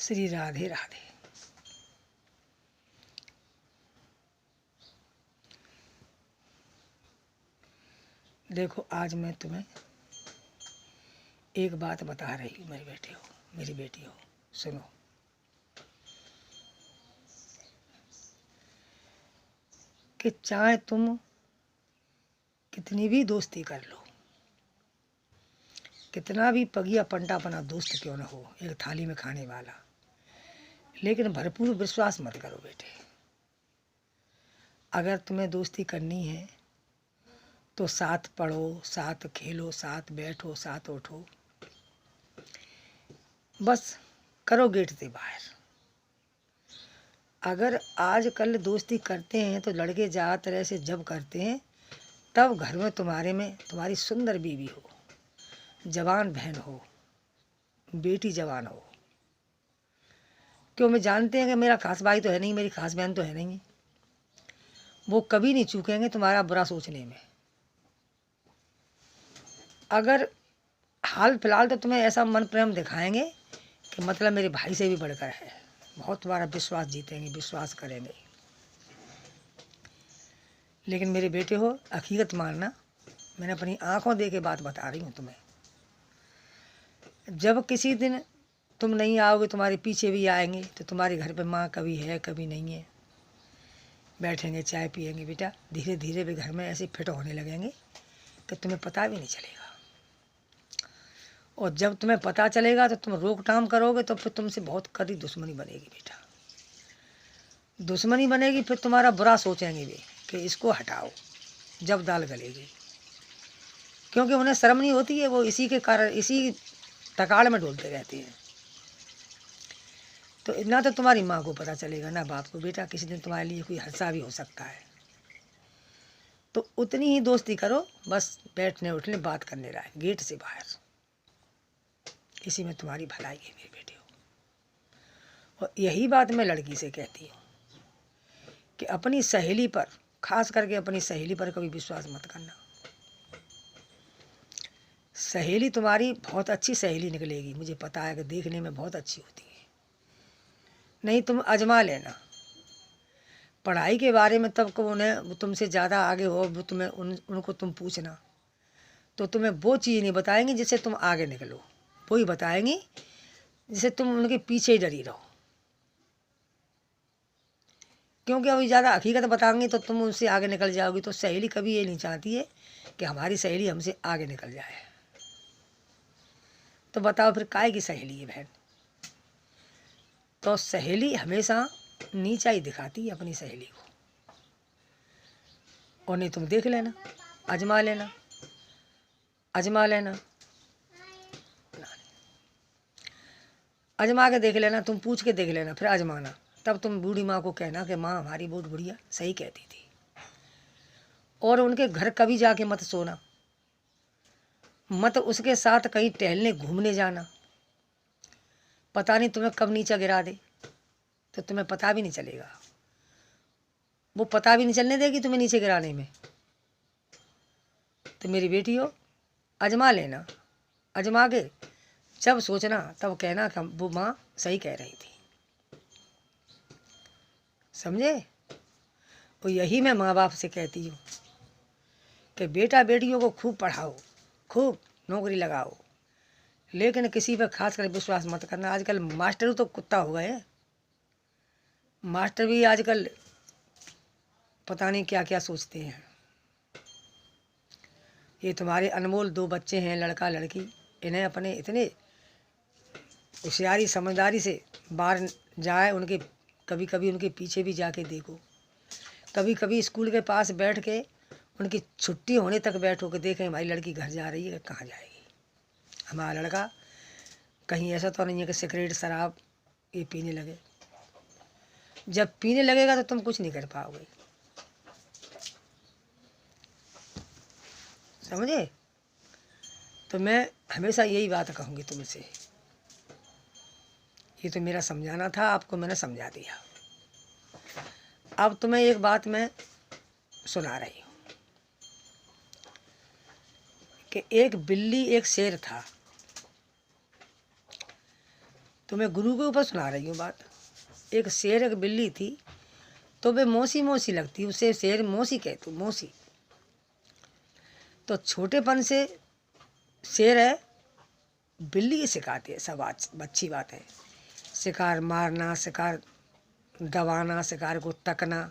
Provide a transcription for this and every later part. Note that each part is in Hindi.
श्री राधे राधे। देखो, आज मैं तुम्हें एक बात बता रही हूँ मेरी बेटी हो, सुनो। कि चाहे तुम कितनी भी दोस्ती कर लो, कितना भी पगिया पंटापना दोस्त क्यों न हो, एक थाली में खाने वाला, लेकिन भरपूर विश्वास मत करो बेटे। अगर तुम्हें दोस्ती करनी है तो साथ पढ़ो, साथ खेलो, साथ बैठो, साथ उठो, बस करो गेट से बाहर। अगर आजकल दोस्ती करते हैं तो लड़के ज़्यादातर से जब करते हैं तब घर में तुम्हारी सुंदर बीवी हो, जवान बहन हो, बेटी जवान हो। क्यों, मैं जानते हैं कि मेरा खास भाई तो है नहीं, मेरी खास बहन तो है नहीं, वो कभी नहीं चूकेंगे तुम्हारा बुरा सोचने में। अगर हाल फिलहाल तो तुम्हें ऐसा मन प्रेम दिखाएंगे कि मतलब मेरे भाई से भी बढ़कर है, बहुत तुम्हारा विश्वास जीतेंगे, विश्वास करेंगे। लेकिन मेरे बेटे हो, हकीकत मानना, मैंने अपनी आंखों देख के बात बता रही हूँ तुम्हें। जब किसी दिन तुम नहीं आओगे, तुम्हारे पीछे भी आएंगे, तो तुम्हारे घर पे माँ कभी है कभी नहीं है, बैठेंगे चाय पिएंगे बेटा, धीरे धीरे भी घर में ऐसे फिट होने लगेंगे कि तुम्हें पता भी नहीं चलेगा। और जब तुम्हें पता चलेगा तो तुम रोकथाम करोगे तो फिर तुमसे बहुत कड़ी दुश्मनी बनेगी बेटा, दुश्मनी बनेगी। फिर तुम्हारा बुरा सोचेंगे भी कि इसको हटाओ, जब दाल गलेगी। क्योंकि उन्हें शर्म नहीं होती है, वो इसी के कारण इसी तकाड़ में डोलते रहते हैं। तो ना तो तुम्हारी माँ को पता चलेगा ना बाप को बेटा, किसी दिन तुम्हारे लिए कोई हादसा भी हो सकता है। तो उतनी ही दोस्ती करो, बस बैठने उठने बात करने रहे, गेट से बाहर। इसी में तुम्हारी भलाई है मेरे बेटे हो। और यही बात मैं लड़की से कहती हूँ कि अपनी सहेली पर, खास करके अपनी सहेली पर कभी विश्वास मत करना। सहेली तुम्हारी बहुत अच्छी सहेली निकलेगी, मुझे पता है कि देखने में बहुत अच्छी होती है। नहीं, तुम आजमा लेना। पढ़ाई के बारे में तब को उन्हें तुमसे ज़्यादा आगे हो, वो तुम्हें उनको तुम पूछना तो तुम्हें वो चीज़ नहीं बताएंगी जिससे तुम आगे निकलो, वो ही बताएंगी जिससे तुम उनके पीछे ही डरी रहो। क्योंकि अभी ज़्यादा हकीकत बताएंगे तो तुम उनसे आगे निकल जाओगी। तो सहेली कभी ये नहीं चाहती है कि हमारी सहेली हमसे आगे निकल जाए। तो बताओ फिर काहे की सहेली है बहन। तो सहेली हमेशा नीचा ही दिखाती है अपनी सहेली को। और नहीं, तुम देख लेना, आजमा लेना, आजमा लेना, आजमा के देख लेना, तुम पूछ के देख लेना, फिर आजमाना। तब तुम बूढ़ी माँ को कहना कि माँ हमारी बहुत बुढ़िया सही कहती थी। और उनके घर कभी जाके मत सोना, मत उसके साथ कहीं टहलने घूमने जाना। पता नहीं तुम्हें कब नीचा गिरा दे, तो तुम्हें पता भी नहीं चलेगा। वो पता भी नहीं चलने देगी तुम्हें नीचे गिराने में। तो मेरी बेटी हो, आजमा लेना, आजमा के जब सोचना तब कहना कि वो माँ सही कह रही थी। समझे। और यही मैं माँ बाप से कहती हूँ कि बेटा बेटियों को खूब पढ़ाओ, खूब नौकरी लगाओ, लेकिन किसी पर खास कर विश्वास मत करना। आजकल मास्टर तो कुत्ता हो गए। मास्टर भी आजकल पता नहीं क्या क्या सोचते हैं। ये तुम्हारे अनमोल 2 बच्चे हैं, लड़का लड़की, इन्हें अपने इतने होशियारी समझदारी से बाहर जाए, उनके कभी कभी उनके पीछे भी जाके देखो। कभी कभी स्कूल के पास बैठ के उनकी छुट्टी होने तक बैठो कि देखें हमारी लड़की घर जा रही है, कहाँ जाएगी, हमारा लड़का कहीं ऐसा तो नहीं है कि सिगरेट शराब ये पीने लगे। जब पीने लगेगा तो तुम कुछ नहीं कर पाओगे। समझे। तो मैं हमेशा यही बात कहूँगी तुमसे। ये तो मेरा समझाना था, आपको मैंने समझा दिया। अब तुम्हें एक बात मैं सुना रही हूँ कि एक बिल्ली एक शेर था। तो मैं गुरु के ऊपर सुना रही हूँ बात। एक शेर एक बिल्ली थी, तो वे मौसी मौसी लगती, उसे शेर मौसी कहते, मौसी। तो छोटेपन से शेर है बिल्ली की सिखाती है सब अच्छी बात है। शिकार मारना, शिकार दबाना, शिकार को तकना,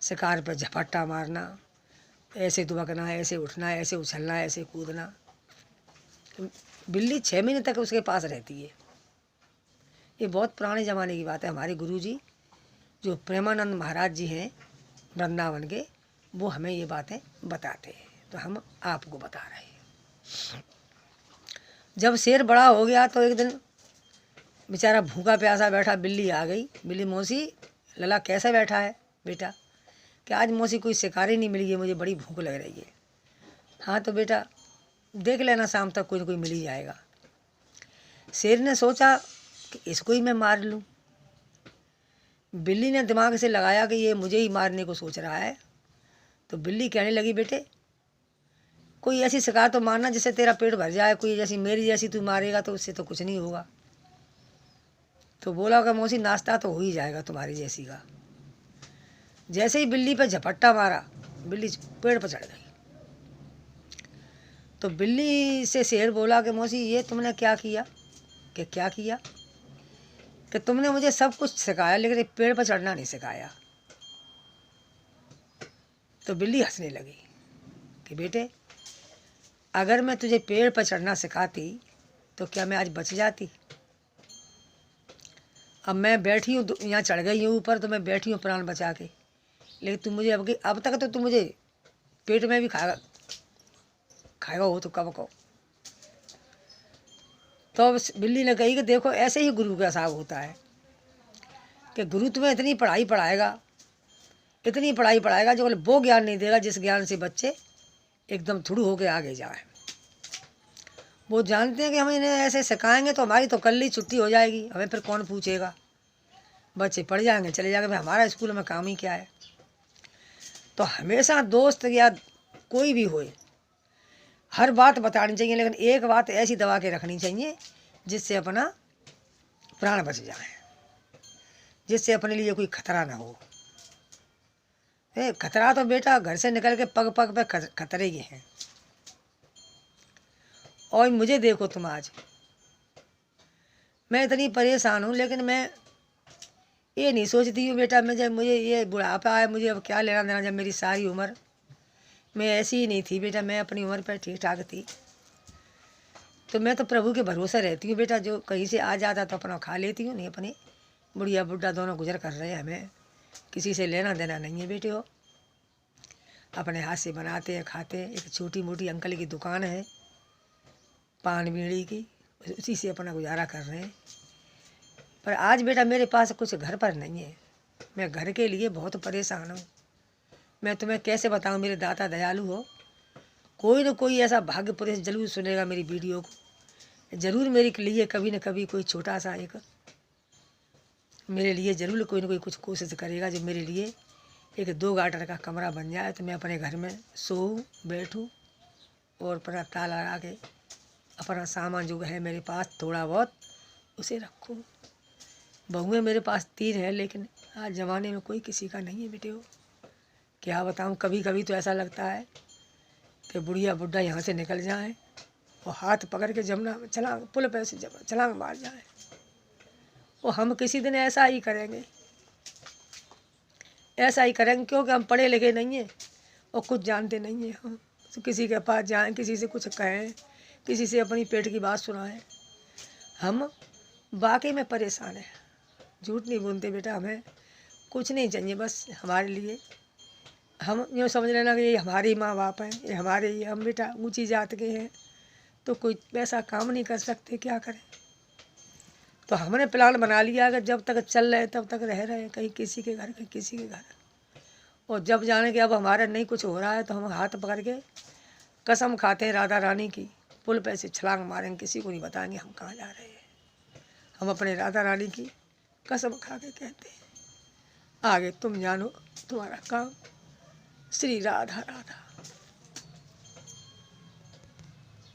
शिकार पर झपट्टा मारना, ऐसे दुबकना, ऐसे उठना, ऐसे उछलना, ऐसे कूदना। बिल्ली 6 महीने तक उसके पास रहती है। ये बहुत पुराने ज़माने की बात है। हमारे गुरुजी जो प्रेमानंद महाराज जी हैं वृंदावन के, वो हमें ये बातें बताते हैं, तो हम आपको बता रहे हैं। जब शेर बड़ा हो गया तो एक दिन बेचारा भूखा प्यासा बैठा, बिल्ली आ गई। बिल्ली, मौसी लला कैसा बैठा है बेटा? कि आज मौसी कोई शिकारी नहीं मिली है, मुझे बड़ी भूख लग रही है। हाँ तो बेटा देख लेना, शाम तक कोई ना कोई मिल ही जाएगा। शेर ने सोचा कि इसको ही मैं मार लूँ। बिल्ली ने दिमाग से लगाया कि ये मुझे ही मारने को सोच रहा है। तो बिल्ली कहने लगी, बेटे कोई ऐसी शिकार तो मारना जिससे तेरा पेट भर जाए, कोई जैसी मेरी जैसी तू मारेगा तो उससे तो कुछ नहीं होगा। तो बोला कि मौसी नाश्ता तो हो ही जाएगा तुम्हारी जैसी का। जैसे ही बिल्ली पर झपट्टा मारा, बिल्ली पेड़ पर चढ़ गई। तो बिल्ली से शेर बोला कि मौसी ये तुमने क्या किया? कि क्या किया? कि तुमने मुझे सब कुछ सिखाया लेकिन पेड़ पर चढ़ना नहीं सिखाया। तो बिल्ली हंसने लगी कि बेटे अगर मैं तुझे पेड़ पर चढ़ना सिखाती तो क्या मैं आज बच जाती? अब मैं बैठी हूँ, यहाँ चढ़ गई हूँ ऊपर, तो मैं बैठी हूँ प्राण बचा के, लेकिन तुम मुझे अब तक तो तुम मुझे पेट में भी खाएगा हो तो कब को। तो बिल्ली ने कही कि देखो ऐसे ही गुरु का हिसाब होता है कि गुरु तुम्हें इतनी पढ़ाई पढ़ाएगा, इतनी पढ़ाई पढ़ाएगा जो वो ज्ञान नहीं देगा जिस ज्ञान से बच्चे एकदम थुड़ू होके आगे जाए। वो जानते हैं कि हम इन्हें ऐसे सिखाएंगे तो हमारी तो कल ही छुट्टी हो जाएगी, हमें फिर कौन पूछेगा, बच्चे पढ़ जाएंगे चले जाएंगे, भाई हमारा स्कूल में काम ही क्या है। तो हमेशा दोस्त या कोई भी होए हर बात बतानी चाहिए, लेकिन एक बात ऐसी दबा के रखनी चाहिए जिससे अपना प्राण बच जाए, जिससे अपने लिए कोई खतरा ना हो। खतरा तो बेटा घर से निकल के पग पग पे खतरे ही हैं। और मुझे देखो तुम आज, मैं इतनी परेशान हूँ, लेकिन मैं ये नहीं सोचती हूँ बेटा मैं जब मुझे ये बुढ़ापा आए मुझे अब क्या लेना देना, जब मेरी सारी उम्र मैं ऐसी ही नहीं थी बेटा, मैं अपनी उम्र पर ठीक ठाक थी। तो मैं तो प्रभु के भरोसे रहती हूँ बेटा, जो कहीं से आ जाता तो अपना खा लेती हूँ, नहीं अपने बुढ़िया बुढ़ा दोनों गुजर कर रहे हैं, हमें किसी से लेना देना नहीं है बेटे। हो अपने हाथ से बनाते हैं खाते हैं। एक छोटी मोटी अंकल की दुकान है पान बीड़ी की, उसी से अपना गुजारा कर रहे हैं। पर आज बेटा मेरे पास कुछ घर पर नहीं है, मैं घर के लिए बहुत परेशान हूँ। मैं तुम्हें कैसे बताऊँ मेरे दाता दयालु हो, कोई न कोई ऐसा भाग्य पुरुष जरूर सुनेगा मेरी वीडियो को, ज़रूर मेरे लिए कभी न कभी कोई छोटा सा एक मेरे लिए ज़रूर कोई न कोई कुछ कोशिश करेगा जो मेरे लिए एक 2 गाटर का कमरा बन जाए, तो मैं अपने घर में सोऊं बैठूं और अपना ताला लगा के अपना सामान जो है मेरे पास थोड़ा बहुत उसे रखूं। बहुएं मेरे पास 3 हैं, लेकिन आज ज़माने में कोई किसी का नहीं है बेटे। हो क्या बताऊं, कभी कभी तो ऐसा लगता है कि बुढ़िया बुढ़ा यहाँ से निकल जाए और हाथ पकड़ के जमुना में छलांग, पुल पे से छलांग मार जाए। और हम किसी दिन ऐसा ही करेंगे, ऐसा ही करेंगे, क्योंकि हम पढ़े लिखे नहीं हैं और कुछ जानते नहीं हैं। हम तो किसी के पास जाएं, किसी से कुछ कहें, किसी से अपनी पेट की बात सुनाएं। हम वाकई में परेशान हैं, झूठ नहीं बोलते बेटा। हमें कुछ नहीं चाहिए, बस हमारे लिए हम यूँ समझ लेना कि ये हमारे माँ बाप हैं, ये हमारे ही, हम बेटा ऊंची जात के हैं तो कोई पैसा काम नहीं कर सकते, क्या करें। तो हमने प्लान बना लिया कि जब तक चल रहे तब तक रह रहे, कहीं किसी के घर कहीं किसी के घर। और जब जाने के अब हमारा नहीं कुछ हो रहा है तो हम हाथ पकड़ के कसम खाते हैं राधा रानी की, पुल पे से छलांग मारेंगे, किसी को नहीं बताएंगे हम कहाँ जा रहे हैं। हम अपने राधा रानी की कसम खा के कहते हैं, आगे तुम जानो तुम्हारा काम। श्री राधा राधा।